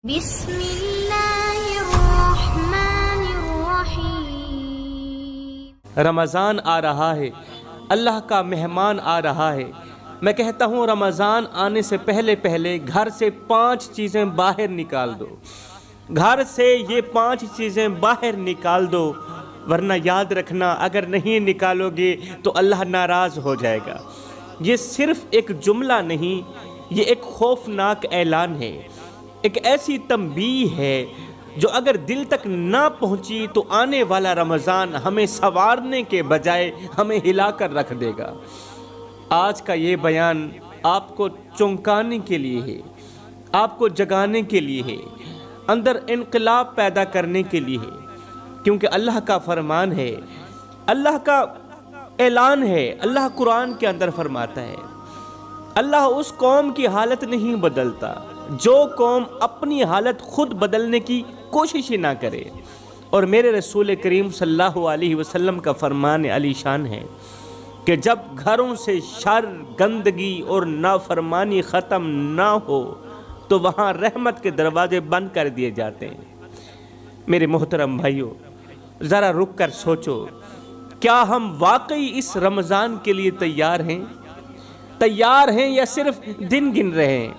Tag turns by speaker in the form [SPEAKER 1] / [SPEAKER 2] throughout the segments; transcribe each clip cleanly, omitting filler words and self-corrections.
[SPEAKER 1] بسم اللہ الرحمن الرحیم۔
[SPEAKER 2] رمضان آ رہا ہے، اللہ کا مہمان آ رہا ہے۔ میں کہتا ہوں رمضان آنے سے پہلے گھر سے 5 چیزیں باہر نکال دو، گھر سے یہ 5 چیزیں باہر نکال دو، ورنہ یاد رکھنا اگر نہیں نکالو گے تو اللہ ناراض ہو جائے گا۔ یہ صرف ایک جملہ نہیں، یہ ایک خوفناک اعلان ہے، ایک ایسی تنبیہ ہے جو اگر دل تک نہ پہنچی تو آنے والا رمضان ہمیں سنوارنے کے بجائے ہمیں ہلا کر رکھ دے گا۔ آج کا یہ بیان آپ کو چونکانے کے لیے ہے، آپ کو جگانے کے لیے ہے، اندر انقلاب پیدا کرنے کے لیے ہے، کیونکہ اللہ کا فرمان ہے، اللہ کا اعلان ہے۔ اللہ قرآن کے اندر فرماتا ہے، اللہ اس قوم کی حالت نہیں بدلتا جو قوم اپنی حالت خود بدلنے کی کوشش ہی نہ کرے۔ اور میرے رسول کریم صلی اللہ علیہ وسلم کا فرمان علی شان ہے کہ جب گھروں سے شر، گندگی اور نافرمانی ختم نہ ہو تو وہاں رحمت کے دروازے بند کر دیے جاتے ہیں۔ میرے محترم بھائیوں، ذرا رک کر سوچو، کیا ہم واقعی اس رمضان کے لیے تیار ہیں یا صرف دن گن رہے ہیں؟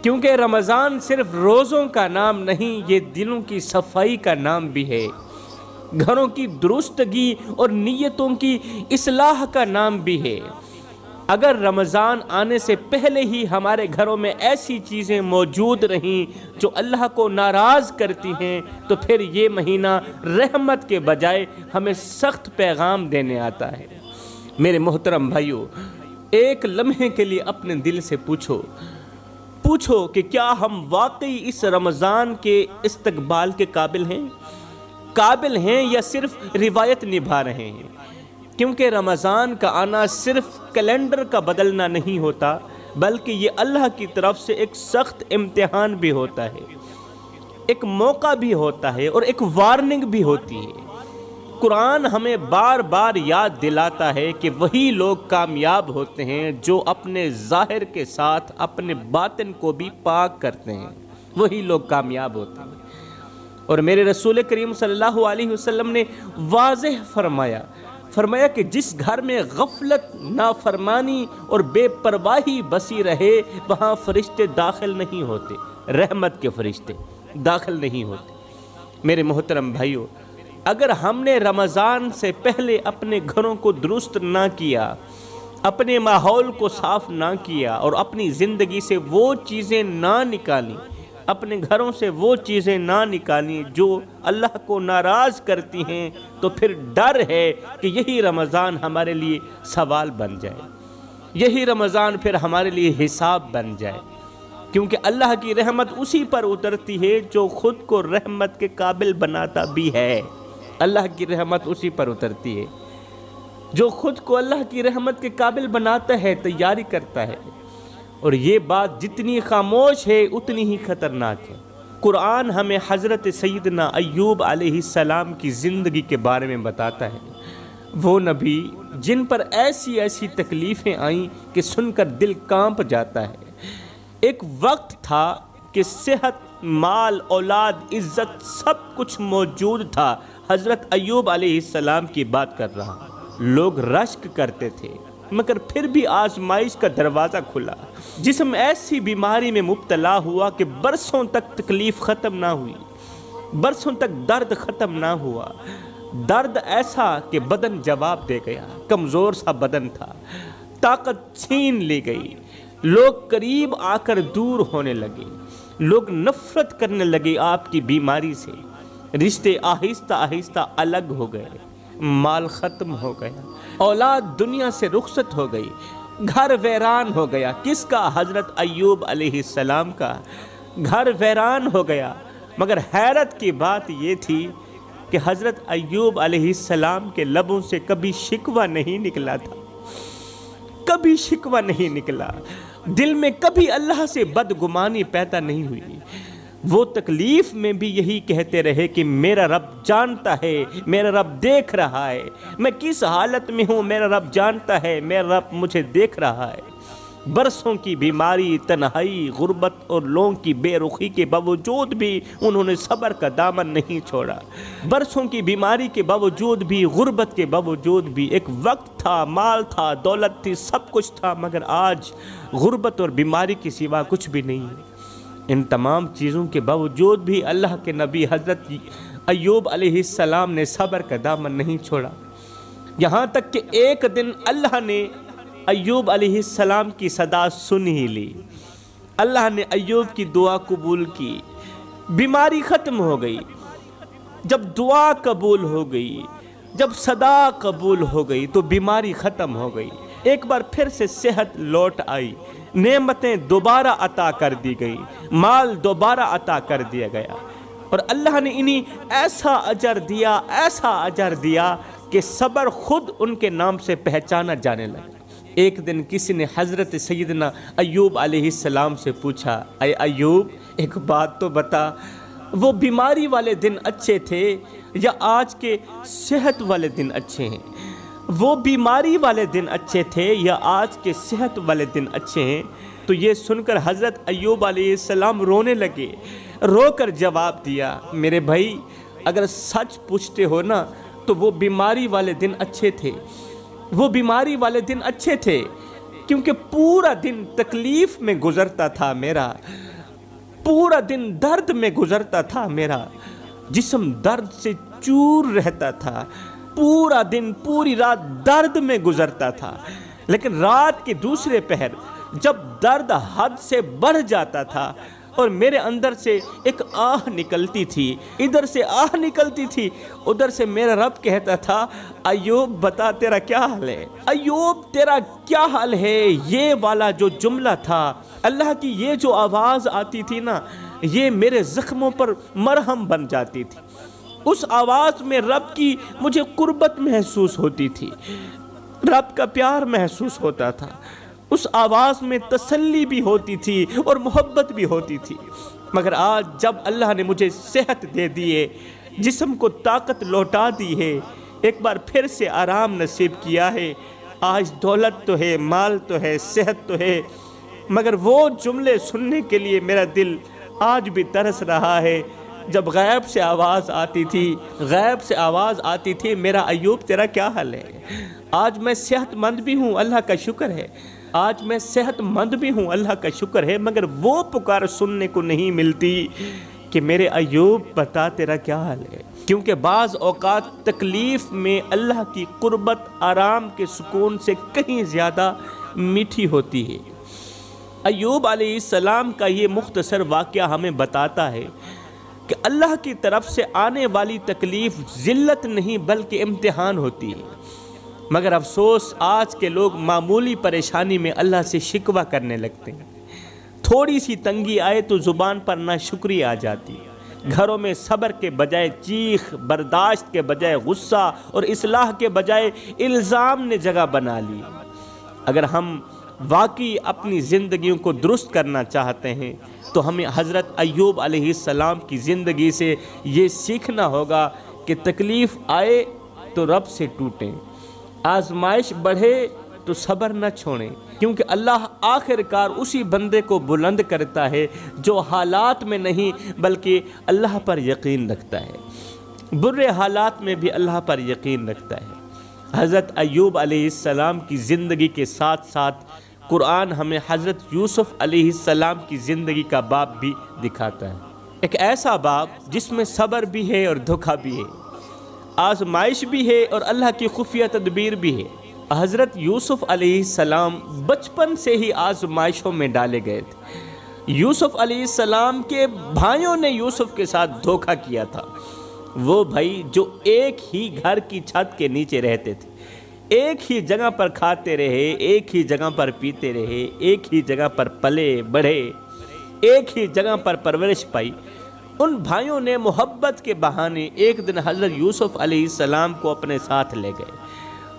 [SPEAKER 2] کیونکہ رمضان صرف روزوں کا نام نہیں، یہ دلوں کی صفائی کا نام بھی ہے، گھروں کی درستگی اور نیتوں کی اصلاح کا نام بھی ہے۔ اگر رمضان آنے سے پہلے ہی ہمارے گھروں میں ایسی چیزیں موجود رہیں جو اللہ کو ناراض کرتی ہیں تو پھر یہ مہینہ رحمت کے بجائے ہمیں سخت پیغام دینے آتا ہے۔ میرے محترم بھائیوں، ایک لمحے کے لیے اپنے دل سے پوچھو کہ کیا ہم واقعی اس رمضان کے استقبال کے قابل ہیں یا صرف روایت نبھا رہے ہیں؟ کیونکہ رمضان کا آنا صرف کیلنڈر کا بدلنا نہیں ہوتا، بلکہ یہ اللہ کی طرف سے ایک سخت امتحان بھی ہوتا ہے، ایک موقع بھی ہوتا ہے اور ایک وارننگ بھی ہوتی ہے۔ قرآن ہمیں بار بار یاد دلاتا ہے کہ وہی لوگ کامیاب ہوتے ہیں جو اپنے ظاہر کے ساتھ اپنے باطن کو بھی پاک کرتے ہیں، وہی لوگ کامیاب ہوتے ہیں۔ اور میرے رسول کریم صلی اللہ علیہ وسلم نے واضح فرمایا کہ جس گھر میں غفلت، نافرمانی اور بے پرواہی بسی رہے وہاں فرشتے داخل نہیں ہوتے، رحمت کے فرشتے داخل نہیں ہوتے۔ میرے محترم بھائیوں، اگر ہم نے رمضان سے پہلے اپنے گھروں کو درست نہ کیا، اپنے ماحول کو صاف نہ کیا اور اپنی زندگی سے وہ چیزیں نہ نکالیں، اپنے گھروں سے وہ چیزیں نہ نکالیں جو اللہ کو ناراض کرتی ہیں، تو پھر ڈر ہے کہ یہی رمضان ہمارے لیے سوال بن جائے، یہی رمضان پھر ہمارے لیے حساب بن جائے، کیونکہ اللہ کی رحمت اسی پر اترتی ہے جو خود کو رحمت کے قابل بناتا بھی ہے۔ اللہ کی رحمت اسی پر اترتی ہے جو خود کو اللہ کی رحمت کے قابل بناتا ہے، تیاری کرتا ہے۔ اور یہ بات جتنی خاموش ہے اتنی ہی خطرناک ہے۔ قرآن ہمیں حضرت سیدنا ایوب علیہ السلام کی زندگی کے بارے میں بتاتا ہے، وہ نبی جن پر ایسی تکلیفیں آئیں کہ سن کر دل کانپ جاتا ہے۔ ایک وقت تھا کہ صحت، مال، اولاد، عزت سب کچھ موجود تھا۔ حضرت ایوب علیہ السلام کی بات کر رہا ہوں۔ لوگ رشک کرتے تھے مگر پھر بھی آزمائش کا دروازہ کھلا، جسم ایسی بیماری میں مبتلا ہوا کہ برسوں تک تکلیف ختم نہ ہوئی، برسوں تک درد ختم نہ ہوا، درد ایسا کہ بدن جواب دے گیا، کمزور سا بدن تھا، طاقت چھین لی گئی، لوگ قریب آ کر دور ہونے لگے، لوگ نفرت کرنے لگے آپ کی بیماری سے، رشتے آہستہ الگ ہو گئے، مال ختم ہو گیا، اولاد دنیا سے رخصت ہو گئی، گھر ویران ہو گیا۔ کس کا؟ حضرت ایوب علیہ السلام کا گھر ویران ہو گیا۔ مگر حیرت کی بات یہ تھی کہ حضرت ایوب علیہ السلام کے لبوں سے کبھی شکوہ نہیں نکلا تھا، کبھی شکوہ نہیں نکلا، دل میں کبھی اللہ سے بدگمانی پیدا نہیں ہوئی۔ وہ تکلیف میں بھی یہی کہتے رہے کہ میرا رب جانتا ہے، میرا رب دیکھ رہا ہے، میں کس حالت میں ہوں میرا رب جانتا ہے، میرا رب مجھے دیکھ رہا ہے۔ برسوں کی بیماری، تنہائی، غربت اور لوگوں کی بے رخی کے باوجود بھی انہوں نے صبر کا دامن نہیں چھوڑا۔ برسوں کی بیماری کے باوجود بھی، غربت کے باوجود بھی، ایک وقت تھا، مال تھا، دولت تھی، سب کچھ تھا، مگر آج غربت اور بیماری کے سوا کچھ بھی نہیں ہے۔ ان تمام چیزوں کے باوجود بھی اللہ کے نبی حضرت ایوب علیہ السلام نے صبر کا دامن نہیں چھوڑا، یہاں تک کہ ایک دن اللہ نے ایوب علیہ السلام کی صدا سن ہی لی۔ اللہ نے ایوب کی دعا قبول کی، بیماری ختم ہو گئی۔ جب دعا قبول ہو گئی، جب صدا قبول ہو گئی تو بیماری ختم ہو گئی، ایک بار پھر سے صحت لوٹ آئی، نعمتیں دوبارہ عطا کر دی گئی، مال دوبارہ عطا کر دیا گیا، اور اللہ نے انہیں ایسا اجر دیا، ایسا اجر دیا کہ صبر خود ان کے نام سے پہچانا جانے لگا۔ ایک دن کسی نے حضرت سیدنا ایوب علیہ السلام سے پوچھا، اے ایوب ایک بات تو بتا، وہ بیماری والے دن اچھے تھے یا آج کے صحت والے دن اچھے ہیں؟ وہ بیماری والے دن اچھے تھے یا آج کے صحت والے دن اچھے ہیں؟ تو یہ سن کر حضرت ایوب علیہ السلام رونے لگے، رو کر جواب دیا، میرے بھائی اگر سچ پوچھتے ہو نا تو وہ بیماری والے دن اچھے تھے، وہ بیماری والے دن اچھے تھے، کیونکہ پورا دن تکلیف میں گزرتا تھا میرا، پورا دن درد میں گزرتا تھا میرا، جسم درد سے چور رہتا تھا، پورا دن پوری رات درد میں گزرتا تھا، لیکن رات کے دوسرے پہر جب درد حد سے بڑھ جاتا تھا اور میرے اندر سے ایک آہ نکلتی تھی، ادھر سے آہ نکلتی تھی، ادھر سے میرا رب کہتا تھا، ایوب بتا تیرا کیا حال ہے، ایوب تیرا کیا حال ہے۔ یہ والا جو جملہ تھا، اللہ کی یہ جو آواز آتی تھی نا، یہ میرے زخموں پر مرہم بن جاتی تھی۔ اس آواز میں رب کی مجھے قربت محسوس ہوتی تھی، رب کا پیار محسوس ہوتا تھا، اس آواز میں تسلی بھی ہوتی تھی اور محبت بھی ہوتی تھی۔ مگر آج جب اللہ نے مجھے صحت دے دی ہے، جسم کو طاقت لوٹا دی ہے، ایک بار پھر سے آرام نصیب کیا ہے، آج دولت تو ہے، مال تو ہے، صحت تو ہے، مگر وہ جملے سننے کے لیے میرا دل آج بھی ترس رہا ہے جب غیب سے آواز آتی تھی، غیب سے آواز آتی تھی، میرا ایوب تیرا کیا حال ہے۔ آج میں صحت مند بھی ہوں، اللہ کا شکر ہے، آج میں صحت مند بھی ہوں، اللہ کا شکر ہے، مگر وہ پکار سننے کو نہیں ملتی کہ میرے ایوب بتا تیرا کیا حال ہے۔ کیونکہ بعض اوقات تکلیف میں اللہ کی قربت آرام کے سکون سے کہیں زیادہ میٹھی ہوتی ہے۔ ایوب علیہ السلام کا یہ مختصر واقعہ ہمیں بتاتا ہے کہ اللہ کی طرف سے آنے والی تکلیف ذلت نہیں بلکہ امتحان ہوتی ہے، مگر افسوس آج کے لوگ معمولی پریشانی میں اللہ سے شکوہ کرنے لگتے ہیں، تھوڑی سی تنگی آئے تو زبان پر ناشکری آ جاتی ہے، گھروں میں صبر کے بجائے چیخ، برداشت کے بجائے غصہ اور اصلاح کے بجائے الزام نے جگہ بنا لی۔ اگر ہم واقعی اپنی زندگیوں کو درست کرنا چاہتے ہیں تو ہمیں حضرت ایوب علیہ السلام کی زندگی سے یہ سیکھنا ہوگا کہ تکلیف آئے تو رب سے ٹوٹیں، آزمائش بڑھے تو صبر نہ چھوڑیں، کیونکہ اللہ آخر کار اسی بندے کو بلند کرتا ہے جو حالات میں نہیں بلکہ اللہ پر یقین رکھتا ہے، برے حالات میں بھی اللہ پر یقین رکھتا ہے۔ حضرت ایوب علیہ السلام کی زندگی کے ساتھ ساتھ قرآن ہمیں حضرت یوسف علیہ السلام کی زندگی کا باب بھی دکھاتا ہے، ایک ایسا باب جس میں صبر بھی ہے اور دھوکہ بھی ہے، آزمائش بھی ہے اور اللہ کی خفیہ تدبیر بھی ہے۔ حضرت یوسف علیہ السلام بچپن سے ہی آزمائشوں میں ڈالے گئے تھے۔ یوسف علیہ السلام کے بھائیوں نے یوسف کے ساتھ دھوکہ کیا تھا، وہ بھائی جو ایک ہی گھر کی چھت کے نیچے رہتے تھے، ایک ہی جگہ پر کھاتے رہے، ایک ہی جگہ پر پیتے رہے، ایک ہی جگہ پر پلے بڑھے، ایک ہی جگہ پر پرورش پائی، ان بھائیوں نے محبت کے بہانے ایک دن حضرت یوسف علیہ السلام کو اپنے ساتھ لے گئے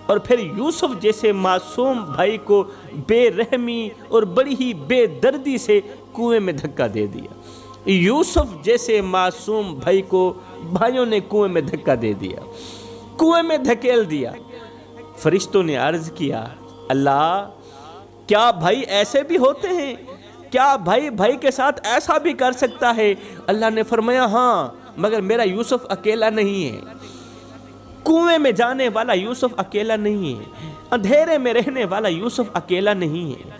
[SPEAKER 2] اور پھر یوسف جیسے معصوم بھائی کو بے رحمی اور بڑی ہی بے دردی سے کنویں میں دھکا دے دیا۔ یوسف جیسے معصوم بھائی کو بھائیوں نے کنویں میں دھکا دے دیا، کنویں میں دھکیل دیا۔ فرشتوں نے عرض کیا، اللہ کیا بھائی ایسے بھی ہوتے ہیں؟ کیا بھائی بھائی کے ساتھ ایسا بھی کر سکتا ہے؟ اللہ نے فرمایا ہاں، مگر میرا یوسف اکیلا نہیں ہے، کنویں میں جانے والا یوسف اکیلا نہیں ہے، اندھیرے میں رہنے والا یوسف اکیلا نہیں ہے،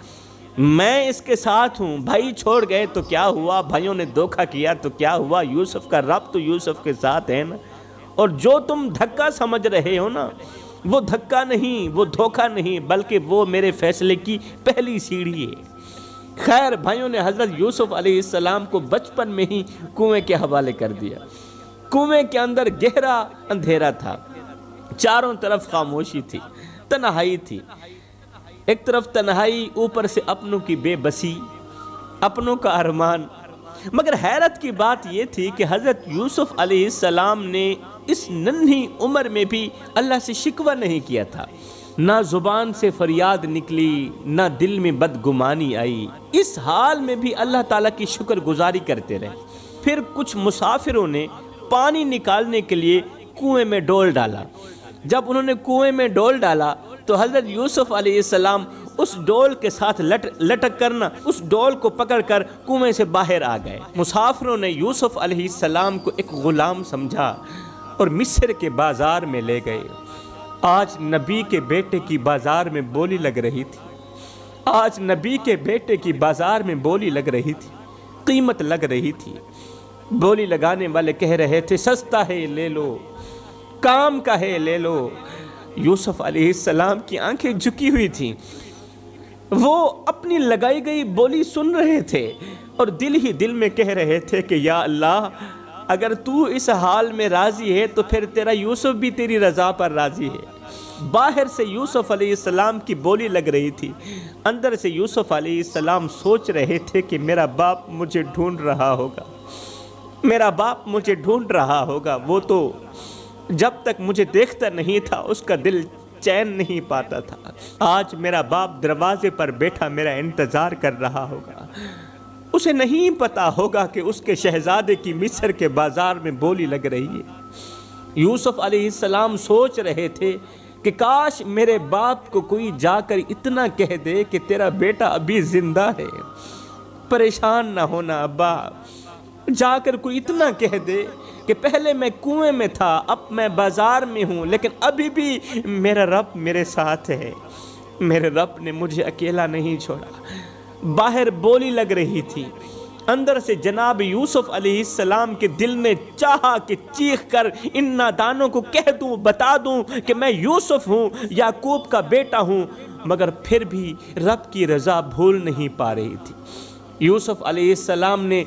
[SPEAKER 2] میں اس کے ساتھ ہوں۔ بھائی چھوڑ گئے تو کیا ہوا، بھائیوں نے دھوکہ کیا تو کیا ہوا، یوسف کا رب تو یوسف کے ساتھ ہے نا۔ اور جو تم دھکا سمجھ رہے ہو نا، وہ دھکا نہیں، وہ دھوکہ نہیں، بلکہ وہ میرے فیصلے کی پہلی سیڑھی ہے۔ خیر، بھائیوں نے حضرت یوسف علیہ السلام کو بچپن میں ہی کنویں کے حوالے کر دیا۔ کنویں کے اندر گہرا اندھیرا تھا، چاروں طرف خاموشی تھی، تنہائی تھی۔ ایک طرف تنہائی، اوپر سے اپنوں کی بے بسی، اپنوں کا ارمان۔ مگر حیرت کی بات یہ تھی کہ حضرت یوسف علیہ السلام نے اس ننھی عمر میں بھی اللہ سے شکوہ نہیں کیا تھا، نہ زبان سے فریاد نکلی، نہ دل میں بدگمانی آئی۔ اس حال میں بھی اللہ تعالیٰ کی شکر گزاری کرتے رہے۔ پھر کچھ مسافروں نے پانی نکالنے کے لیے کنویں میں ڈول ڈالا۔ جب انہوں نے کنویں میں ڈول ڈالا تو حضرت یوسف علیہ السلام اس ڈول کے ساتھ لٹک کرنا اس ڈول کو پکڑ کر کنویں سے باہر آ گئے۔ مسافروں نے یوسف علیہ السلام کو ایک غلام سمجھا اور مصر کے بازار میں لے گئے۔ آج نبی کے بیٹے کی بازار میں بولی لگ رہی تھی، آج نبی کے بیٹے کی بازار میں بولی لگ رہی تھی، قیمت لگ رہی تھی۔ بولی لگانے والے کہہ رہے تھے سستا ہے لے لو، کام کا ہے لے لو۔ یوسف علیہ السلام کی آنکھیں جھکی ہوئی تھیں، وہ اپنی لگائی گئی بولی سن رہے تھے اور دل ہی دل میں کہہ رہے تھے کہ یا اللہ، اگر تو اس حال میں راضی ہے تو پھر تیرا یوسف بھی تیری رضا پر راضی ہے۔ باہر سے یوسف علیہ السلام کی بولی لگ رہی تھی، اندر سے یوسف علیہ السلام سوچ رہے تھے کہ میرا باپ مجھے ڈھونڈ رہا ہوگا، میرا باپ مجھے ڈھونڈ رہا ہوگا۔ وہ تو جب تک مجھے دیکھتا نہیں تھا اس کا دل چین نہیں پاتا تھا، آج میرا باپ دروازے پر بیٹھا میرا انتظار کر رہا ہوگا۔ اسے نہیں پتا ہوگا کہ اس کے شہزادے کی مصر کے بازار میں بولی لگ رہی ہے۔ یوسف علیہ السلام سوچ رہے تھے کہ کاش میرے باپ کو کوئی جا کر اتنا کہہ دے کہ تیرا بیٹا ابھی زندہ ہے، پریشان نہ ہونا ابا۔ جا کر کوئی اتنا کہہ دے کہ پہلے میں کنویں میں تھا، اب میں بازار میں ہوں، لیکن ابھی بھی میرا رب میرے ساتھ ہے، میرے رب نے مجھے اکیلا نہیں چھوڑا۔ باہر بولی لگ رہی تھی، اندر سے جناب یوسف علیہ السلام کے دل نے چاہا کہ چیخ کر ان نادانوں کو کہہ دوں، بتا دوں کہ میں یوسف ہوں، یعقوب کا بیٹا ہوں، مگر پھر بھی رب کی رضا بھول نہیں پا رہی تھی۔ یوسف علیہ السلام نے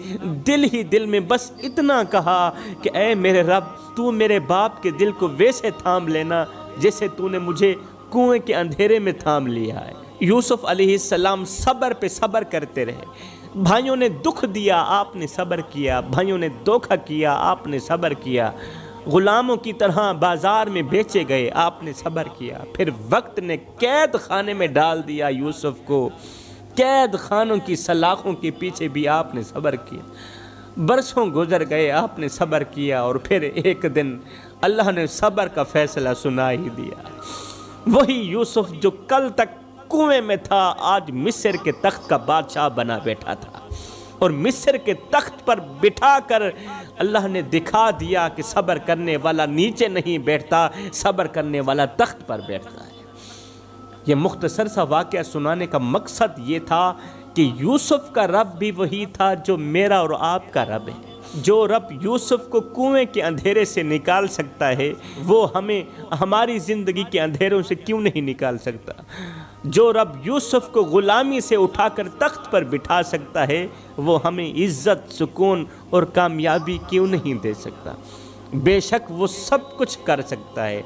[SPEAKER 2] دل ہی دل میں بس اتنا کہا کہ اے میرے رب، تو میرے باپ کے دل کو ویسے تھام لینا جیسے تو نے مجھے کنویں کے اندھیرے میں تھام لیا ہے۔ یوسف علیہ السلام صبر پہ صبر کرتے رہے۔ بھائیوں نے دکھ دیا، آپ نے صبر کیا، بھائیوں نے دھوکہ کیا، آپ نے صبر کیا، غلاموں کی طرح بازار میں بیچے گئے، آپ نے صبر کیا۔ پھر وقت نے قید خانے میں ڈال دیا یوسف کو، قید خانوں کی سلاخوں کے پیچھے بھی آپ نے صبر کیا۔ برسوں گزر گئے، آپ نے صبر کیا، اور پھر ایک دن اللہ نے صبر کا فیصلہ سنا ہی دیا۔ وہی یوسف جو کل تک کنویں میں تھا، آج مصر کے تخت کا بادشاہ بنا بیٹھا تھا، اور مصر کے تخت پر بٹھا کر اللہ نے دکھا دیا کہ صبر کرنے والا نیچے نہیں بیٹھتا، صبر کرنے والا تخت پر بیٹھتا ہے۔ یہ مختصر سا واقعہ سنانے کا مقصد یہ تھا کہ یوسف کا رب بھی وہی تھا جو میرا اور آپ کا رب ہے۔ جو رب یوسف کو کنویں کے اندھیرے سے نکال سکتا ہے، وہ ہمیں ہماری زندگی کے اندھیروں سے کیوں نہیں نکال سکتا؟ جو رب یوسف کو غلامی سے اٹھا کر تخت پر بٹھا سکتا ہے، وہ ہمیں عزت، سکون اور کامیابی کیوں نہیں دے سکتا؟ بے شک وہ سب کچھ کر سکتا ہے،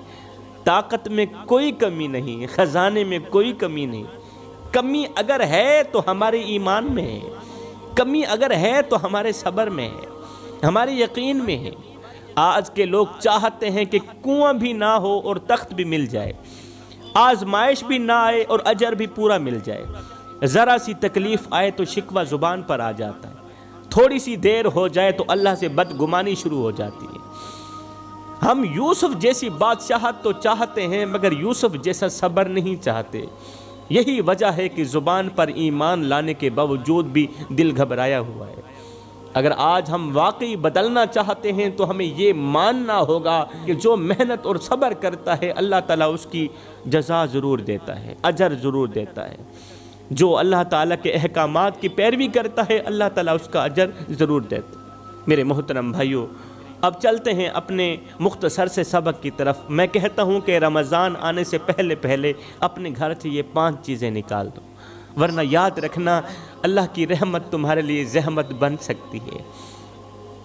[SPEAKER 2] طاقت میں کوئی کمی نہیں، خزانے میں کوئی کمی نہیں۔ کمی اگر ہے تو ہمارے ایمان میں ہے، کمی اگر ہے تو ہمارے صبر میں ہے، ہمارے یقین میں ہے۔ آج کے لوگ چاہتے ہیں کہ کنواں بھی نہ ہو اور تخت بھی مل جائے، آزمائش بھی نہ آئے اور اجر بھی پورا مل جائے۔ ذرا سی تکلیف آئے تو شکوہ زبان پر آ جاتا ہے، تھوڑی سی دیر ہو جائے تو اللہ سے بدگمانی شروع ہو جاتی ہے۔ ہم یوسف جیسی بادشاہت تو چاہتے ہیں، مگر یوسف جیسا صبر نہیں چاہتے۔ یہی وجہ ہے کہ زبان پر ایمان لانے کے باوجود بھی دل گھبرایا ہوا ہے۔ اگر آج ہم واقعی بدلنا چاہتے ہیں تو ہمیں یہ ماننا ہوگا کہ جو محنت اور صبر کرتا ہے اللہ تعالیٰ اس کی جزا ضرور دیتا ہے، اجر ضرور دیتا ہے۔ جو اللہ تعالیٰ کے احکامات کی پیروی کرتا ہے اللہ تعالیٰ اس کا اجر ضرور دیتا ہے۔ میرے محترم بھائیوں، اب چلتے ہیں اپنے مختصر سے سبق کی طرف۔ میں کہتا ہوں کہ رمضان آنے سے پہلے اپنے گھر سے یہ 5 چیزیں نکال دو، ورنہ یاد رکھنا اللہ کی رحمت تمہارے لیے زحمت بن سکتی ہے،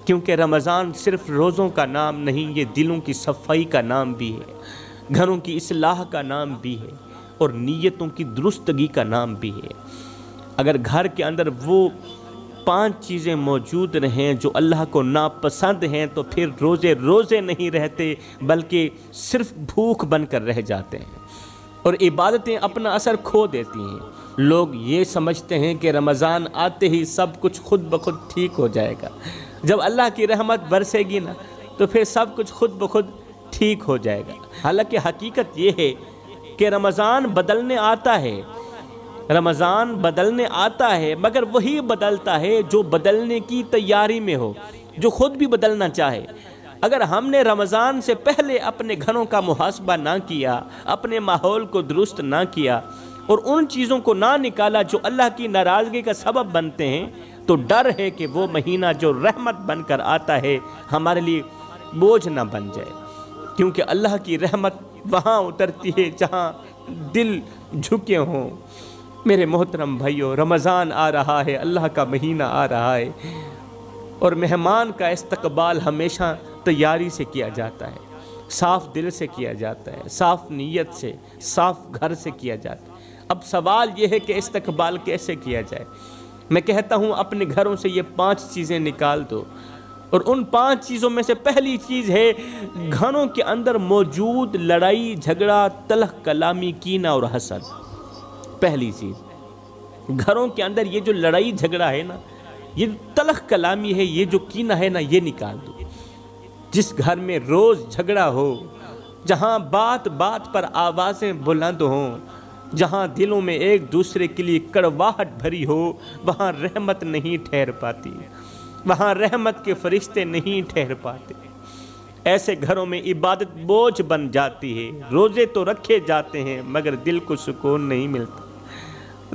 [SPEAKER 2] کیونکہ رمضان صرف روزوں کا نام نہیں، یہ دلوں کی صفائی کا نام بھی ہے، گھروں کی اصلاح کا نام بھی ہے، اور نیتوں کی درستگی کا نام بھی ہے۔ اگر گھر کے اندر وہ 5 چیزیں موجود رہیں جو اللہ کو ناپسند ہیں تو پھر روزے نہیں رہتے، بلکہ صرف بھوک بن کر رہ جاتے ہیں، اور عبادتیں اپنا اثر کھو دیتی ہیں۔ لوگ یہ سمجھتے ہیں کہ رمضان آتے ہی سب کچھ خود بخود ٹھیک ہو جائے گا، جب اللہ کی رحمت برسے گی نا تو پھر سب کچھ خود بخود ٹھیک ہو جائے گا۔ حالانکہ حقیقت یہ ہے کہ رمضان بدلنے آتا ہے، رمضان بدلنے آتا ہے، مگر وہی بدلتا ہے جو بدلنے کی تیاری میں ہو، جو خود بھی بدلنا چاہے۔ اگر ہم نے رمضان سے پہلے اپنے گھروں کا محاسبہ نہ کیا، اپنے ماحول کو درست نہ کیا، اور ان چیزوں کو نہ نکالا جو اللہ کی ناراضگی کا سبب بنتے ہیں، تو ڈر ہے کہ وہ مہینہ جو رحمت بن کر آتا ہے ہمارے لیے بوجھ نہ بن جائے، کیونکہ اللہ کی رحمت وہاں اترتی ہے جہاں دل جھکے ہوں۔ میرے محترم بھائیو، رمضان آ رہا ہے، اللہ کا مہینہ آ رہا ہے، اور مہمان کا استقبال ہمیشہ تیاری سے کیا جاتا ہے، صاف دل سے کیا جاتا ہے، صاف نیت سے، صاف گھر سے کیا جاتا ہے۔ اب سوال یہ ہے کہ استقبال کیسے کیا جائے؟ میں کہتا ہوں اپنے گھروں سے یہ 5 چیزیں نکال دو، اور ان 5 چیزوں میں سے پہلی چیز ہے گھروں کے اندر موجود لڑائی جھگڑا، تلخ کلامی، کینہ اور حسد۔ پہلی چیز، گھروں کے اندر یہ جو لڑائی جھگڑا ہے نا، یہ تلخ کلامی ہے، یہ جو کینہ ہے نا، یہ نکال دو۔ جس گھر میں روز جھگڑا ہو، جہاں بات بات پر آوازیں بلند ہوں، جہاں دلوں میں ایک دوسرے کے لیے کڑواہٹ بھری ہو، وہاں رحمت نہیں ٹھہر پاتی، وہاں رحمت کے فرشتے نہیں ٹھہر پاتے۔ ایسے گھروں میں عبادت بوجھ بن جاتی ہے، روزے تو رکھے جاتے ہیں مگر دل کو سکون نہیں ملتا،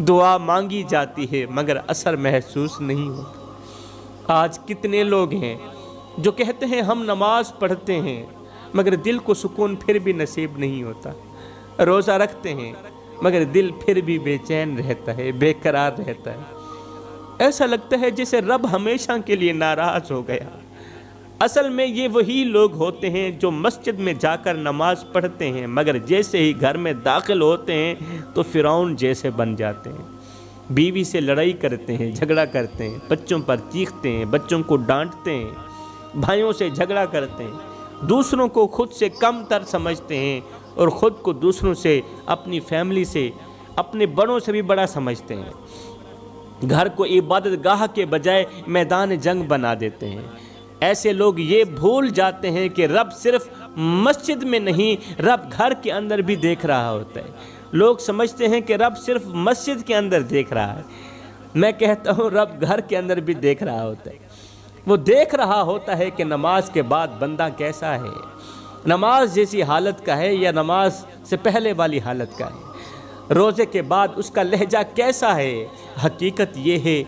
[SPEAKER 2] دعا مانگی جاتی ہے مگر اثر محسوس نہیں ہوتا۔ آج کتنے لوگ ہیں جو کہتے ہیں ہم نماز پڑھتے ہیں مگر دل کو سکون پھر بھی نصیب نہیں ہوتا، روزہ رکھتے ہیں مگر دل پھر بھی بے چین رہتا ہے، بے قرار رہتا ہے، ایسا لگتا ہے جیسے رب ہمیشہ کے لیے ناراض ہو گیا۔ اصل میں یہ وہی لوگ ہوتے ہیں جو مسجد میں جا کر نماز پڑھتے ہیں مگر جیسے ہی گھر میں داخل ہوتے ہیں تو فرعون جیسے بن جاتے ہیں، بیوی سے لڑائی کرتے ہیں، جھگڑا کرتے ہیں، بچوں پر چیختے ہیں، بچوں کو ڈانٹتے ہیں، بھائیوں سے جھگڑا کرتے ہیں، دوسروں کو خود سے کم تر سمجھتے ہیں، اور خود کو دوسروں سے، اپنی فیملی سے، اپنے بڑوں سے بھی بڑا سمجھتے ہیں۔ گھر کو عبادت گاہ کے بجائے میدان جنگ بنا دیتے ہیں۔ ایسے لوگ یہ بھول جاتے ہیں کہ رب صرف مسجد میں نہیں، رب گھر کے اندر بھی دیکھ رہا ہوتا ہے۔ لوگ سمجھتے ہیں کہ رب صرف مسجد کے اندر دیکھ رہا ہے، میں کہتا ہوں رب گھر کے اندر بھی دیکھ رہا ہوتا ہے۔ وہ دیکھ رہا ہوتا ہے کہ نماز کے بعد بندہ کیسا ہے، نماز جیسی حالت کا ہے یا نماز سے پہلے والی حالت کا ہے، روزے کے بعد اس کا لہجہ کیسا ہے۔ حقیقت یہ ہے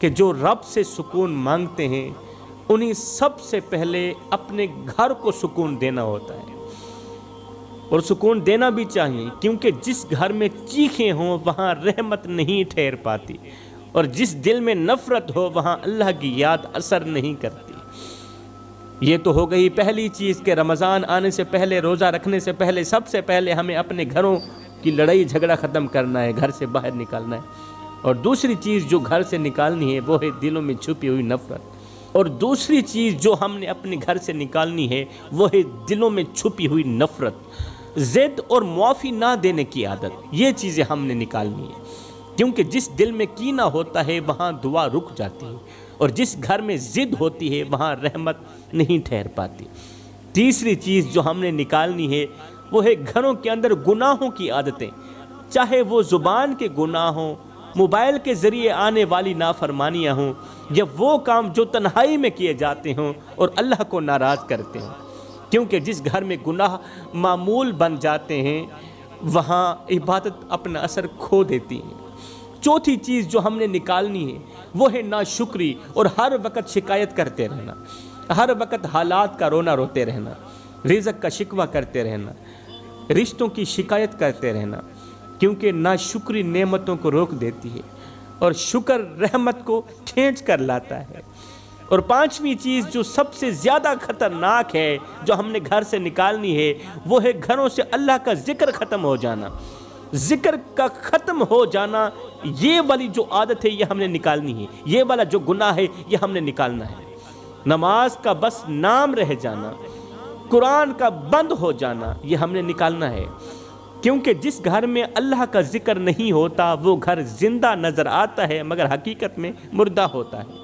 [SPEAKER 2] کہ جو رب سے سکون مانگتے ہیں انہیں سب سے پہلے اپنے گھر کو سکون دینا ہوتا ہے، اور سکون دینا بھی چاہیے، کیونکہ جس گھر میں چیخیں ہوں وہاں رحمت نہیں ٹھہر پاتی، اور جس دل میں نفرت ہو وہاں اللہ کی یاد اثر نہیں کرتی۔ یہ تو ہو گئی پہلی چیز کہ رمضان آنے سے پہلے، روزہ رکھنے سے پہلے، سب سے پہلے ہمیں اپنے گھروں کی لڑائی جھگڑا ختم کرنا ہے، گھر سے باہر نکالنا ہے۔ اور دوسری چیز جو گھر سے نکالنی ہے وہ ہے دلوں میں چھپی ہوئی نفرت، اور دوسری چیز جو ہم نے اپنے گھر سے نکالنی ہے وہ ہے دلوں میں چھپی ہوئی نفرت، ضد اور معافی نہ دینے کی عادت۔ یہ چیزیں ہم نے نکالنی ہے، کیونکہ جس دل میں کینہ ہوتا ہے وہاں دعا رک جاتی ہے، اور جس گھر میں ضد ہوتی ہے وہاں رحمت نہیں ٹھہر پاتی۔ تیسری چیز جو ہم نے نکالنی ہے وہ ہے گھروں کے اندر گناہوں کی عادتیں۔ چاہے وہ زبان کے گناہ ہوں، موبائل کے ذریعے آنے والی نافرمانیاں ہوں، یا وہ کام جو تنہائی میں کیے جاتے ہوں اور اللہ کو ناراض کرتے ہیں، کیونکہ جس گھر میں گناہ معمول بن جاتے ہیں وہاں عبادت اپنا اثر کھو دیتی ہیں۔ چوتھی چیز جو ہم نے نکالنی ہے وہ ہے ناشکری اور ہر وقت شکایت کرتے رہنا، ہر وقت حالات کا رونا روتے رہنا، رزق کا شکوہ کرتے رہنا، رشتوں کی شکایت کرتے رہنا، کیونکہ ناشکری نعمتوں کو روک دیتی ہے اور شکر رحمت کو کھینچ کر لاتا ہے۔ اور پانچویں چیز جو سب سے زیادہ خطرناک ہے جو ہم نے گھر سے نکالنی ہے وہ ہے گھروں سے اللہ کا ذکر ختم ہو جانا، ذکر کا ختم ہو جانا۔ یہ والی جو عادت ہے یہ ہم نے نکالنی ہے، یہ والا جو گناہ ہے یہ ہم نے نکالنا ہے۔ نماز کا بس نام رہ جانا، قرآن کا بند ہو جانا، یہ ہم نے نکالنا ہے، کیونکہ جس گھر میں اللہ کا ذکر نہیں ہوتا وہ گھر زندہ نظر آتا ہے مگر حقیقت میں مردہ ہوتا ہے۔